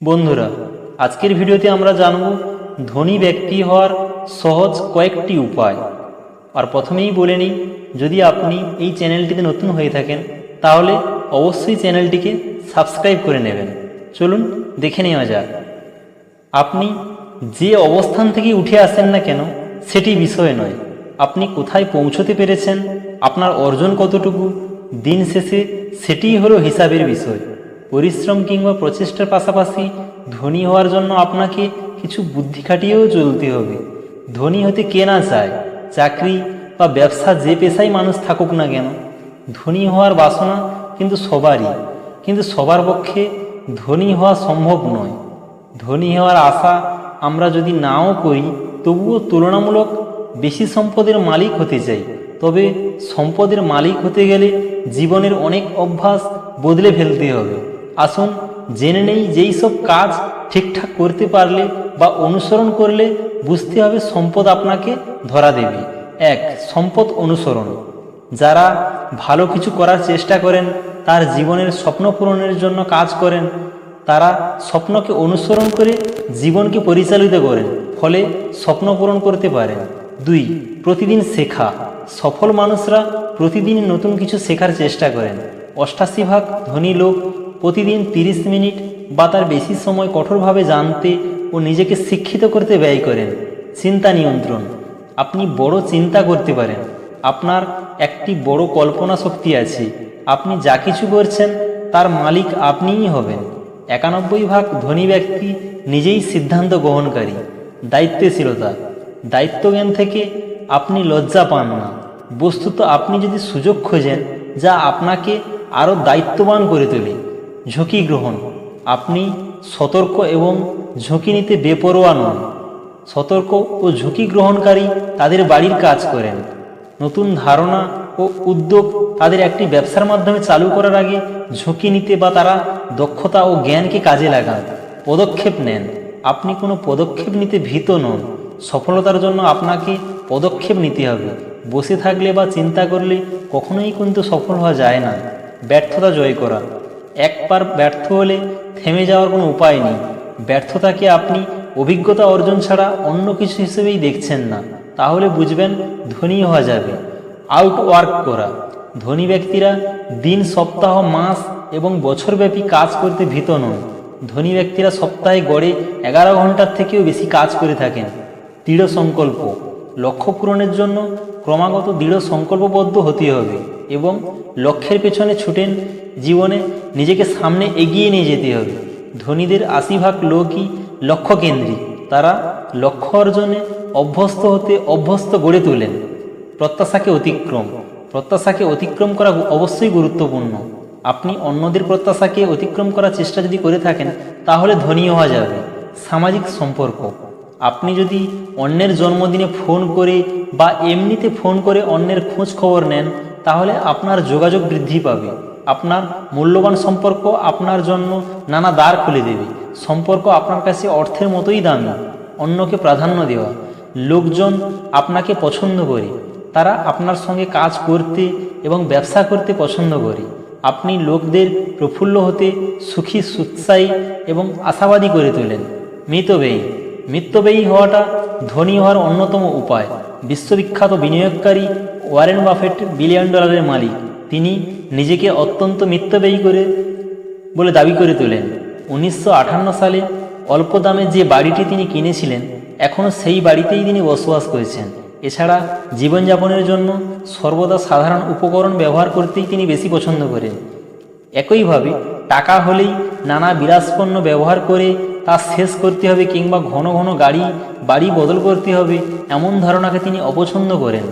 বন্ধুরা, আজকের ভিডিওতে আমরা জানব ধনী ব্যক্তি হওয়ার সহজ কয়েকটি উপায়। আর প্রথমেই বলে নিই, যদি আপনি এই চ্যানেলটিতে নতুন হয়ে থাকেন তাহলে অবশ্যই চ্যানেলটিকে সাবস্ক্রাইব করে নেবেন। চলুন দেখে নেওয়া যাক। আপনি যে অবস্থান থেকে উঠে আসেন না কেন সেটি বিষয় নয়, আপনি কোথায় পৌঁছতে পেরেছেন, আপনার অর্জন কতটুকু, দিন শেষে সেটিই হলো হিসাবের বিষয়। পরিশ্রম কিংবা প্রচেষ্টার পাশাপাশি ধনী হওয়ার জন্য আপনাকে কিছু বুদ্ধি খাটিয়েও চলতে হবে। ধনী হতে কে না চায়? চাকরি বা ব্যবসা যে পেশায় মানুষ থাকুক না কেন, ধনী হওয়ার বাসনা কিন্তু সবারই, কিন্তু সবার পক্ষে ধনী হওয়া সম্ভব নয়। ধনী হওয়ার আশা আমরা যদি নাও করি, তবুও তুলনামূলক বেশি সম্পদের মালিক হতে চাই। তবে সম্পদের মালিক হতে গেলে জীবনের অনেক অভ্যাস বদলে ফেলতে হবে। আসুন জেনে নেই যেই সব কাজ ঠিকঠাক করতে পারলে বা অনুসরণ করলে বুঝতে হবে সম্পদ আপনাকে ধরা দেবে। 1. সম্পদ অনুসরণ। যারা ভালো কিছু করার চেষ্টা করেন, তার জীবনের স্বপ্ন পূরণের জন্য কাজ করেন, তারা স্বপ্নকে অনুসরণ করে জীবনকে পরিচালিত করেন, ফলে স্বপ্ন পূরণ করতে পারেন। 2. প্রতিদিন শেখা। সফল মানুষরা প্রতিদিন নতুন কিছু শেখার চেষ্টা করেন। 88% ধনী লোক প্রতিদিন 30 মিনিট বা তার বেশি সময় কঠোরভাবে জানতে ও নিজেকে শিক্ষিত করতে ব্যয় করেন। চিন্তা নিয়ন্ত্রণ। আপনি বড় চিন্তা করতে পারেন, আপনার একটি বড় কল্পনা শক্তি আছে, আপনি যা কিছু করছেন তার মালিক আপনিই হবেন। 91% ধনী ব্যক্তি নিজেই সিদ্ধান্ত গ্রহণকারী। দায়িত্বশীলতা। দায়িত্বজ্ঞান থেকে আপনি লজ্জা পান না, বস্তুত আপনি যদি সুযোগ খোঁজেন যা আপনাকে আরও দায়িত্ববান করে তোলে। ঝুঁকি গ্রহণ। আপনি সতর্ক এবং ঝুঁকি নিতে বেপরোয়া নন। সতর্ক ও ঝুঁকি গ্রহণকারী তাদের বাড়ির কাজ করেন। নতুন ধারণা ও উদ্যোগ তাদের একটি ব্যবসার মাধ্যমে চালু করার আগে ঝুঁকি নিতে বা তারা দক্ষতা ও জ্ঞানকে কাজে লাগান। পদক্ষেপ নেন। আপনি কোনো পদক্ষেপ নিতে ভীত নন। সফলতার জন্য আপনাকে পদক্ষেপ নিতে হবে। বসে থাকলে বা চিন্তা করলে কখনোই কিন্তু সফল হওয়া যায় না। ব্যর্থতা জয় করা। একবার ব্যর্থ হলে থেমে যাওয়ার কোনো উপায় নেই। ব্যর্থতাকে আপনি অভিজ্ঞতা অর্জন ছাড়া অন্য কিছু হিসেবেই দেখছেন না, তাহলে বুঝবেন ধনী হওয়া যাবে। আউটওয়ার্ক করা। ধনী ব্যক্তিরা দিন, সপ্তাহ, মাস এবং বছরব্যাপী কাজ করতে ভীত নন। ধনী ব্যক্তিরা সপ্তাহে গড়ে 11 ঘন্টার থেকেও বেশি কাজ করে থাকেন। দৃঢ় সংকল্প। লক্ষ্য পূরণের জন্য ক্রমাগত দৃঢ় সংকল্পবদ্ধ হতে হবে এবং লক্ষ্যের পেছনে ছুটেন, জীবনে নিজেকে সামনে এগিয়ে নিয়ে যেতে হবে। ধনীদের 80% লোকই লক্ষ্যকেন্দ্রিক, তারা লক্ষ্য অর্জনে অভ্যস্ত হতে অভ্যস্ত গড়ে তোলেন। প্রত্যাশাকে অতিক্রম। প্রত্যাশাকে অতিক্রম করা অবশ্যই গুরুত্বপূর্ণ। আপনি অন্যদের প্রত্যাশাকে অতিক্রম করার চেষ্টা যদি করে থাকেন তাহলে ধনী হওয়া যাবে। সামাজিক সম্পর্ক। আপনি যদি অন্যের জন্মদিনে ফোন করে বা এমনিতে ফোন করে অন্যের খোঁজ খবর নেন, তাহলে আপনার যোগাযোগ বৃদ্ধি পাবে। আপনার মূল্যবান সম্পর্ক আপনার জন্য নানা দ্বার খুলে দেবে। সম্পর্ক আপনার কাছে অর্থের মতোই দামি। অন্যকে প্রাধান্য দেওয়া। লোকজন আপনাকে পছন্দ করে, তারা আপনার সঙ্গে কাজ করতে এবং ব্যবসা করতে পছন্দ করে। আপনি লোকদের প্রফুল্ল হতে, সুখী, উৎসাহী এবং আশাবাদী করে তোলেন। মিতব্যয়ী। মিতব্যয়ী হওয়াটা ধনী হওয়ার অন্যতম উপায়। বিশ্ববিখ্যাত বিনিয়োগকারী ওয়ারেন বাফেট $1 বিলিয়ন মালিক। তিনি নিজেকে অত্যন্ত মিতব্যয়ী করে বলে দাবি করে তোলেন। 1958 সালে অল্প দামে যে বাড়িটি তিনি কিনেছিলেন, এখনও সেই বাড়িতেই তিনি বসবাস করেছেন। এছাড়া জীবনযাপনের জন্য সর্বদা সাধারণ উপকরণ ব্যবহার করতেই তিনি বেশি পছন্দ করেন। একইভাবে টাকা হলেই নানা বিলাসপণ্য ব্যবহার করে তা শেষ করতে হবে কিংবা ঘন ঘন বাড়ি বদল করতে হবে, এমন ধারণাকে তিনি অপছন্দ করেন।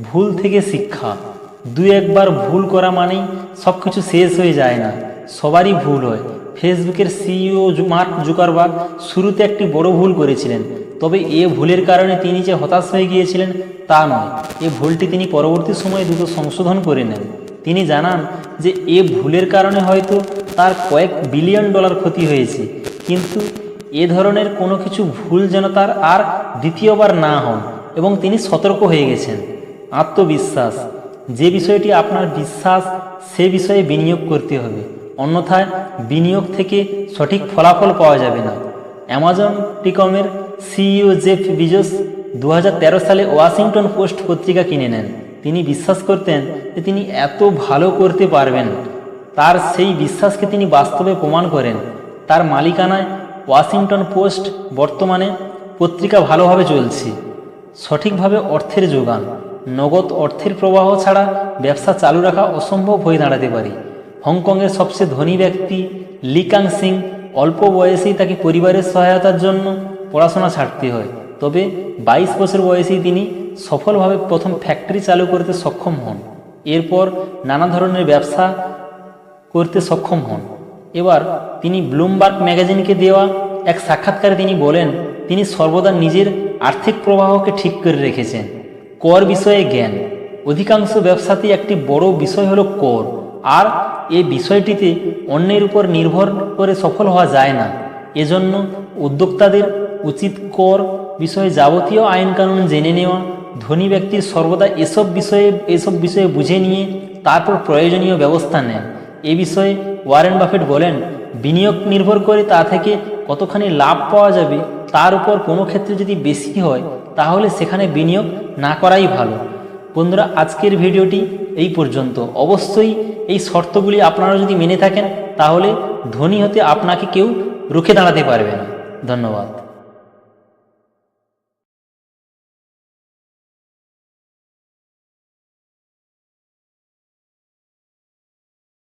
ভুল থেকে শিক্ষা। 2-1 বার ভুল করা মানেই সব কিছু শেষ হয়ে যায় না, সবারই ভুল হয়। ফেসবুকের সিইও মার্ক জুকারবার্গ শুরুতে একটি বড় ভুল করেছিলেন, তবে এ ভুলের কারণে তিনি যে হতাশ হয়ে গিয়েছিলেন তা নয়। এ ভুলটি তিনি পরবর্তী সময়ে দ্রুত সংশোধন করে নেন। তিনি জানান যে এ ভুলের কারণে হয়তো তার কয়েক $1 বিলিয়ন ক্ষতি হয়েছে, কিন্তু এ ধরনের কোনো কিছু ভুল যেন তার আর দ্বিতীয়বার না হন, এবং তিনি সতর্ক হয়ে গেছেন। আত্মবিশ্বাস। যে বিষয়টি আপনার বিশ্বাস সে বিষয়ে বিনিয়োগ করতে হবে। অন্যথায় বিনিয়োগ থেকে সঠিক ফলাফল পাওয়া যাবে না। অ্যামাজন টিকমের সিইও জেফ বেজোস 2013 সালে ওয়াশিংটন পোস্ট পত্রিকা কিনে নেন। তিনি বিশ্বাস করতেন যে তিনি এত ভালো করতে পারবেন। তার সেই বিশ্বাসকে তিনি বাস্তবে প্রমাণ করেন। তার মালিকানায় ওয়াশিংটন পোস্ট বর্তমানে পত্রিকা ভালোভাবে চলছে। সঠিকভাবে অর্থের যোগান, নগদ অর্থের প্রবাহ ছাড়া ব্যবসা চালু রাখা অসম্ভব হয়ে দাঁড়াতে পারে। হংকংয়ের সবচেয়ে ধনী ব্যক্তি লি কাং সিং অল্প বয়সেই তাকে পরিবারের সহায়তার জন্য পড়াশোনা ছাড়তে হয়। তবে 22 বছর বয়সেই তিনি সফলভাবে প্রথম ফ্যাক্টরি চালু করতে সক্ষম হন। এরপর নানা ধরনের ব্যবসা করতে সক্ষম হন। এবার তিনি ব্লুমবার্গ ম্যাগাজিনকে দেওয়া এক সাক্ষাৎকারে তিনি বলেন, তিনি সর্বদা নিজের আর্থিক প্রবাহকে ঠিক করে রেখেছেন। কর বিষয়ে জ্ঞান। অধিকাংশ ব্যবসাতেই একটি বড় বিষয় হলো কর, আর এই বিষয়টিতে অন্যের উপর নির্ভর করে সফল হওয়া যায় না। এজন্য উদ্যোক্তাদের উচিত কর বিষয়ে যাবতীয় আইনকানুন জেনে নেওয়া। ধনী ব্যক্তির সর্বদা এসব বিষয়ে বুঝে নিয়ে তারপর প্রয়োজনীয় ব্যবস্থা নেন। এ বিষয়ে ওয়ারেন বাফেট বলেন, বিনিয়োগ নির্ভর করে তা থেকে কতখানি লাভ পাওয়া যাবে তার উপর। কোনো ক্ষেত্রে যদি বেশি হয় তাহলে সেখানে বিনিয়োগ না করাই ভালো। বন্ধুরা, আজকের ভিডিওটি এই পর্যন্ত। অবশ্যই এই শর্তগুলি আপনারা যদি মেনে থাকেন তাহলে ধনী হতে আপনাকে কেউ রুখে দাঁড়াতে পারবে না। ধন্যবাদ।